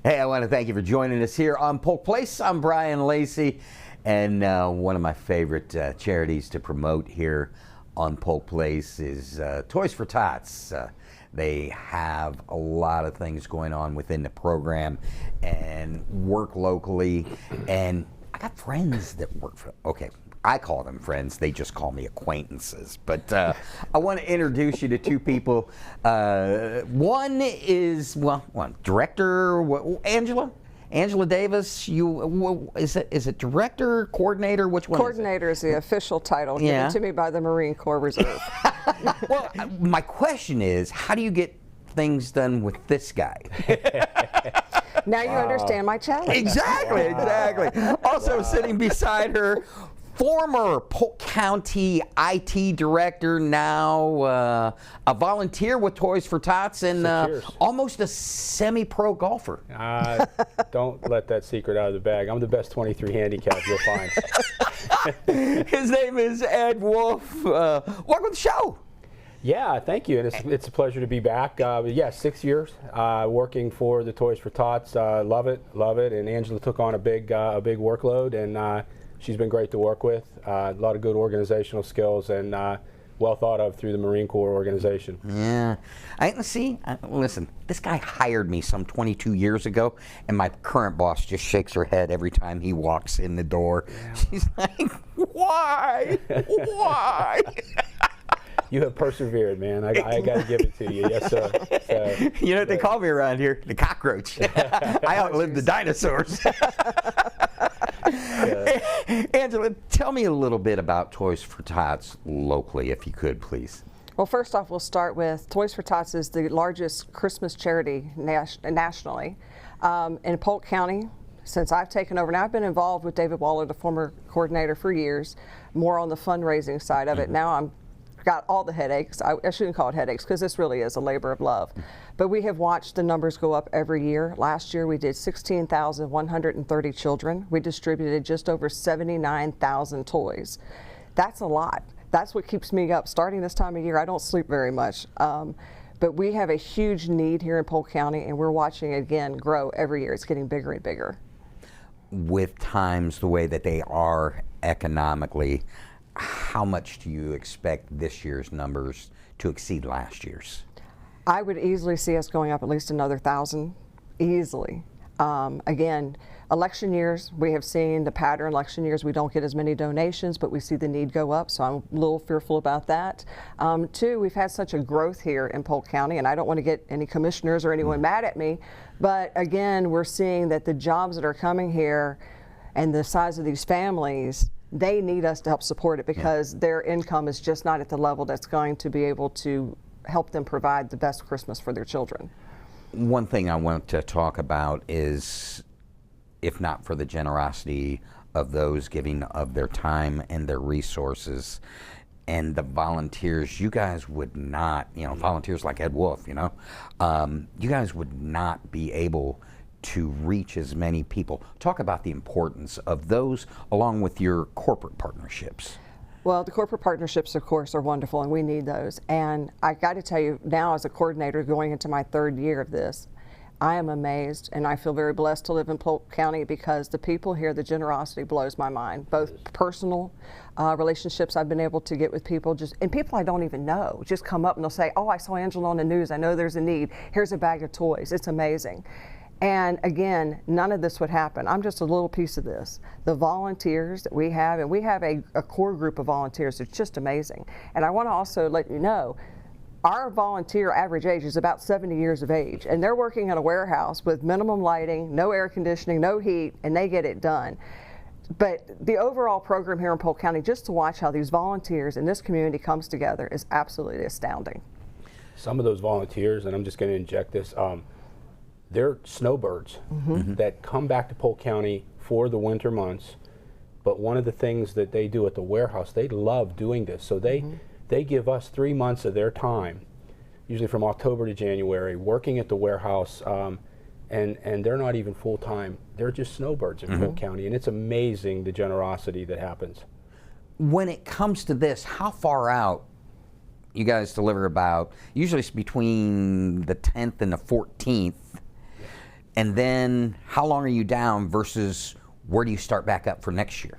Hey, I want to thank you for joining us here on Polk Place. I'm Brian Lacey, and one of my favorite charities to promote here on Polk Place is Toys for Tots. They have a lot of things going on within the program and work locally, and I got friends that work for, okay, I call them friends, they just call me acquaintances. But I want to introduce you to two people. One is, director, Angela Davis. Is it director, coordinator? Which one? Coordinator is the official title given to me by the Marine Corps Reserve. Well, my question is, how do you get things done with this guy? Now you understand my challenge. Exactly. Also sitting beside her, former Polk County IT director, now a volunteer with Toys for Tots, and almost a semi-pro golfer. Don't let that secret out of the bag. I'm the best 23 handicap you'll find. His name is Ed Wolfe. Welcome to the show. Yeah, thank you, and it's a pleasure to be back. 6 years working for the Toys for Tots. Love it. And Angela took on a big workload, and she's been great to work with. A lot of good organizational skills, and well thought of through the Marine Corps organization. Yeah, listen, this guy hired me some 22 years ago, and my current boss just shakes her head every time he walks in the door. Yeah. She's like, why? Why? You have persevered, man. I got to give it to you. Yes, sir. So, you know what they call me around here? The cockroach. I outlived the dinosaurs. Angela, tell me a little bit about Toys for Tots locally, if you could, please. Well, first off, we'll start with Toys for Tots is the largest Christmas charity nationally. In Polk County, since I've taken over, now I've been involved with David Waller, the former coordinator, for years, more on the fundraising side of it. Now I'm got all the headaches. I shouldn't call it headaches, because this really is a labor of love. But we have watched the numbers go up every year. Last year we did 16,130 children. We distributed just over 79,000 toys. That's a lot. That's what keeps me up. Starting this time of year, I don't sleep very much. But we have a huge need here in Polk County, and we're watching it again grow every year. It's getting bigger and bigger. With times the way that they are economically, how much do you expect this year's numbers to exceed last year's? I would easily see us going up at least another 1,000, easily. Again, election years, we have seen the pattern. Election years, we don't get as many donations, but we see the need go up, so I'm a little fearful about that. Two, we've had such a growth here in Polk County, and I don't want to get any commissioners or anyone mad at me, but again, we're seeing that the jobs that are coming here and the size of these families, they need us to help support it, because their income is just not at the level that's going to be able to help them provide the best Christmas for their children. One thing I want to talk about is, if not for the generosity of those giving of their time and their resources and the volunteers, you guys would not, volunteers like Ed Wolfe, you guys would not be able to reach as many people. Talk about the importance of those along with your corporate partnerships. Well, the corporate partnerships, of course, are wonderful, and we need those. And I got to tell you, now as a coordinator going into my 3rd year of this, I am amazed, and I feel very blessed to live in Polk County, because the people here, the generosity blows my mind. Both personal relationships I've been able to get with people, and people I don't even know, just come up and they'll say, oh, I saw Angela on the news, I know there's a need, here's a bag of toys. It's amazing. And again, none of this would happen. I'm just a little piece of this. The volunteers that we have, and we have a core group of volunteers that's just amazing. And I want to also let you know, our volunteer average age is about 70 years of age, and they're working in a warehouse with minimum lighting, no air conditioning, no heat, and they get it done. But the overall program here in Polk County, just to watch how these volunteers in this community comes together, is absolutely astounding. Some of those volunteers, and I'm just going to inject this, they're snowbirds that come back to Polk County for the winter months, but one of the things that they do at the warehouse, they love doing this, so they give us 3 months of their time, usually from October to January, working at the warehouse, and they're not even full-time. They're just snowbirds in Polk County, and it's amazing the generosity that happens. When it comes to this, how far out you guys deliver? About, usually it's between the 10th and the 14th. And then how long are you down versus where do you start back up for next year?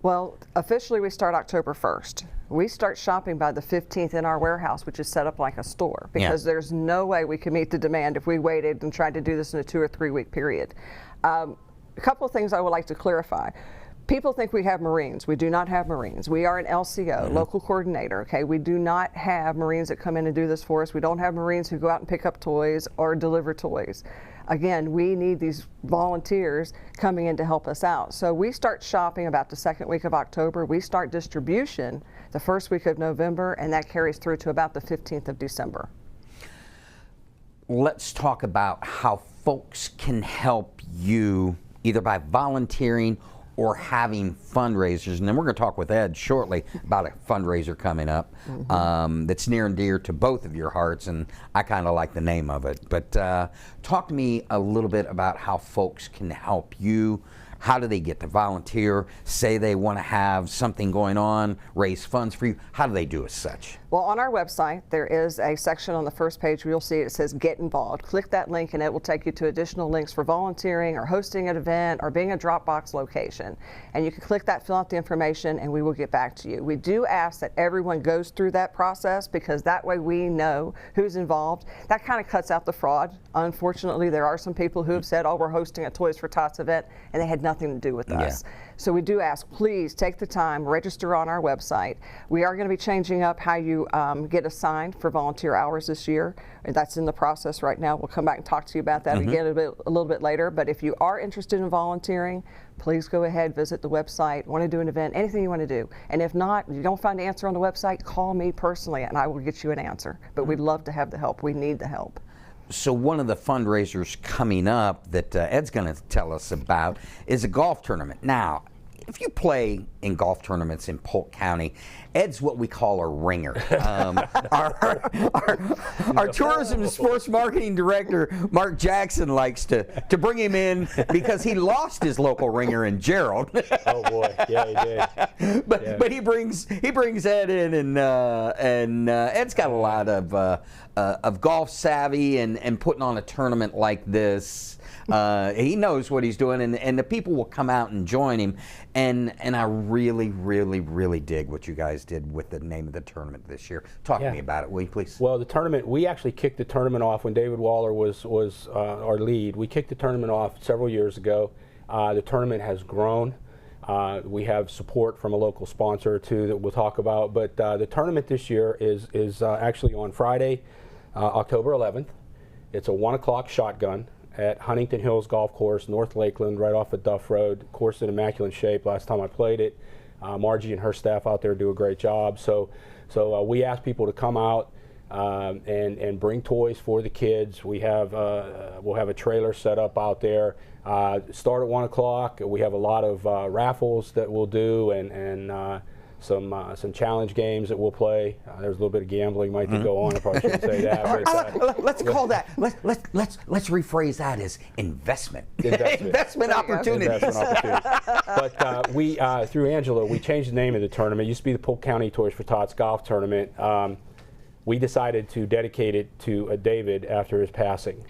Well, officially we start October 1st. We start shopping by the 15th in our warehouse, which is set up like a store, because there's no way we can meet the demand if we waited and tried to do this in a 2 or 3 week period. A couple of things I would like to clarify. People think we have Marines. We do not have Marines. We are an LCO, local coordinator, okay? We do not have Marines that come in and do this for us. We don't have Marines who go out and pick up toys or deliver toys. Again, we need these volunteers coming in to help us out. So we start shopping about the 2nd week of October. We start distribution the 1st week of November, and that carries through to about the 15th of December. Let's talk about how folks can help you either by volunteering or having fundraisers. And then we're going to talk with Ed shortly about a fundraiser coming up that's near and dear to both of your hearts, and I kind of like the name of it. But talk to me a little bit about how folks can help you. How do they get to volunteer? Say they want to have something going on, raise funds for you. How do they do as such? Well, on our website, there is a section on the first page where you'll see it says Get Involved. Click that link and it will take you to additional links for volunteering or hosting an event or being a Dropbox location. And you can click that, fill out the information, and we will get back to you. We do ask that everyone goes through that process because that way we know who's involved. That kind of cuts out the fraud. Unfortunately, there are some people who have said, oh, we're hosting a Toys for Tots event, and they had nothing to do with us. So we do ask, please take the time, register on our website. We are going to be changing up how you get assigned for volunteer hours this year. That's in the process right now. We'll come back and talk to you about that again a little bit later. But if you are interested in volunteering, please go ahead, visit the website, want to do an event, anything you want to do. And if not, you don't find the answer on the website, call me personally and I will get you an answer. But we'd love to have the help. We need the help. So one of the fundraisers coming up that Ed's going to tell us about is a golf tournament. Now, if you play in golf tournaments in Polk County, Ed's what we call a ringer. Our tourism and sports marketing director, Mark Jackson, likes to bring him in because he lost his local ringer in Gerald. Oh boy, yeah, he did. But he brings Ed in, and Ed's got a lot of golf savvy and putting on a tournament like this. He knows what he's doing, and the people will come out and join him. And I really, really, really dig what you guys did with the name of the tournament this year. Talk to me about it, will you please? Well, the tournament, we actually kicked the tournament off when David Waller was our lead. We kicked the tournament off several years ago. The tournament has grown. We have support from a local sponsor or two that we'll talk about. But the tournament this year is actually on Friday, October 11th. It's a 1 o'clock shotgun at Huntington Hills Golf Course, North Lakeland, right off of Duff Road. Course in immaculate shape last time I played it. Margie and her staff out there do a great job. So we ask people to come out and bring toys for the kids. We have we'll have a trailer set up out there. Start at 1 o'clock. We have a lot of raffles that we'll do and some challenge games that we'll play. There's a little bit of gambling might go on. I probably shouldn't say that. But, let's call that. Let's rephrase that as investment. Investment opportunities. But we through Angela, we changed the name of the tournament. It used to be the Polk County Toys for Tots Golf Tournament. We decided to dedicate it to David after his passing,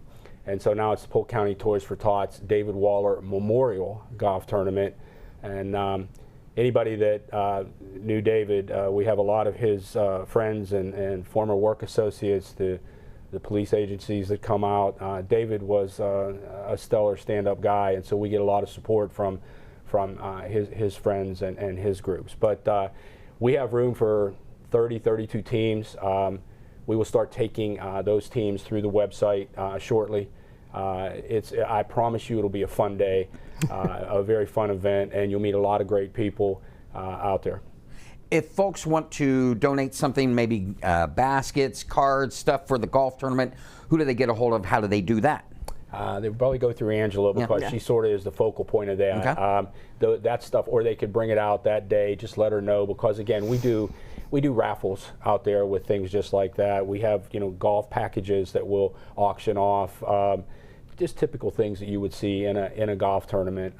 and so now it's the Polk County Toys for Tots David Waller Memorial Golf Tournament. And anybody that knew David, we have a lot of his friends and former work associates, the police agencies that come out. David was a stellar stand-up guy, and so we get a lot of support from his friends and his groups. But we have room for 32 teams. We will start taking those teams through the website shortly. I promise you it'll be a fun day, a very fun event, and you'll meet a lot of great people out there. If folks want to donate something, maybe baskets, cards, stuff for the golf tournament, who do they get a hold of? How do they do that? They would probably go through Angela because she sort of is the focal point of that. Okay. That stuff, or they could bring it out that day. Just let her know, because again, we do raffles out there with things just like that. We have golf packages that we'll auction off. Just typical things that you would see in a golf tournament.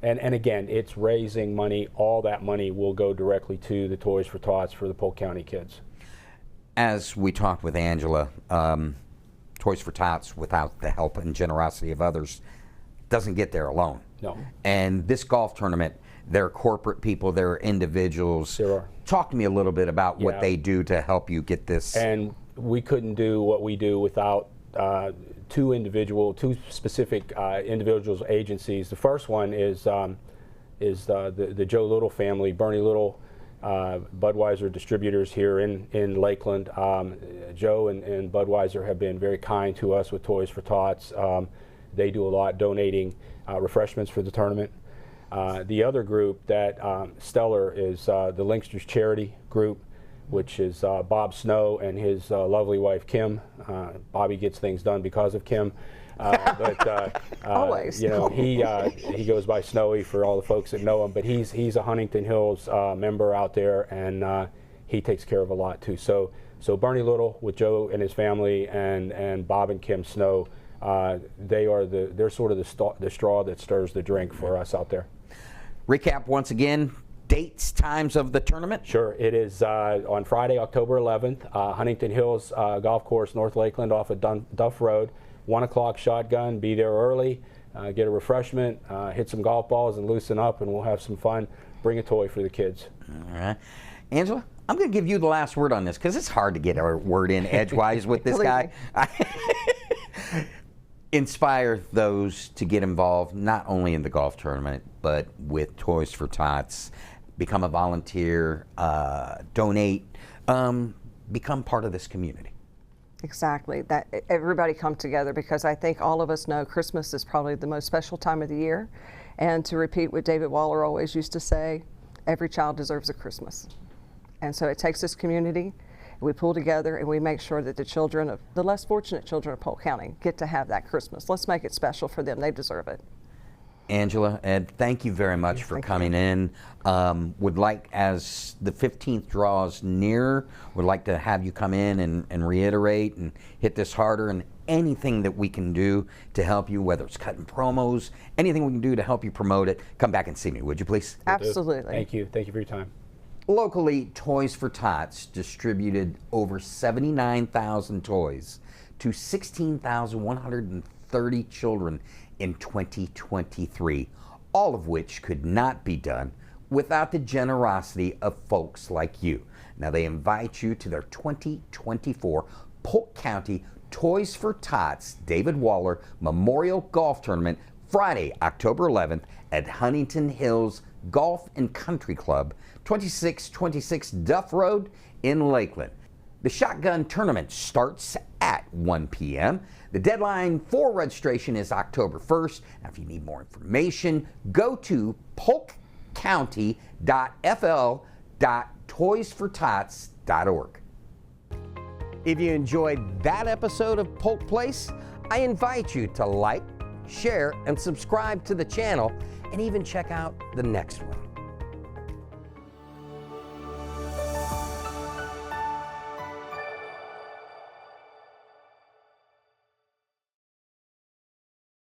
And again, it's raising money. All that money will go directly to the Toys for Tots for the Polk County kids. As we talked with Angela, Toys for Tots, without the help and generosity of others, doesn't get there alone. No. And this golf tournament, they're corporate people, they're individuals. There are. Talk to me a little bit about what Yeah. they do to help you get this. And we couldn't do what we do without two specific individuals, agencies. The first one is the Joe Little family, Bernie Little, Budweiser distributors here in Lakeland. Joe and Budweiser have been very kind to us with Toys for Tots. They do a lot donating refreshments for the tournament. The other group that stellar is the Linksters Charity Group, which is Bob Snow and his lovely wife Kim. Bobby gets things done because of Kim. Always. You know, he goes by Snowy for all the folks that know him, but he's a Huntington Hills member out there, and he takes care of a lot too. So Bernie Little with Joe and his family, and Bob and Kim Snow, they're sort of the straw that stirs the drink for us out there. Recap once again, dates, times of the tournament. Sure. It is on Friday, October 11th, Huntington Hills Golf Course, North Lakeland, off of Duff Road. 1 o'clock shotgun. Be there early, get a refreshment, hit some golf balls, and loosen up, and we'll have some fun. Bring a toy for the kids. All right. Angela, I'm going to give you the last word on this because it's hard to get our word in edgewise with this guy. Inspire those to get involved not only in the golf tournament but with Toys for Tots. Become a volunteer, donate, become part of this community. Exactly. That everybody come together, because I think all of us know Christmas is probably the most special time of the year. And to repeat what David Waller always used to say, every child deserves a Christmas. And so it takes this community, we pull together and we make sure that the children of the less fortunate children of Polk County get to have that Christmas. Let's make it special for them. They deserve it. Angela, Ed, thank you very much for coming in. Would like, as the 15th draws near, would like to have you come in and reiterate and hit this harder, and anything that we can do to help you, whether it's cutting promos, anything we can do to help you promote it, come back and see me, would you please? Absolutely. Thank you. Thank you for your time. Locally, Toys for Tots distributed over 79,000 toys to 16,130 children in 2023, all of which could not be done without the generosity of folks like you. Now, they invite you to their 2024 Polk County Toys for Tots David Waller Memorial Golf Tournament, Friday, October 11th at Huntington Hills Golf and Country Club, 2626 Duff Road in Lakeland. The shotgun tournament starts at 1 p.m. The deadline for registration is October 1st. Now, if you need more information, go to polkcounty.fl.toysfortots.org. If you enjoyed that episode of Polk Place, I invite you to like, share, and subscribe to the channel, and even check out the next one.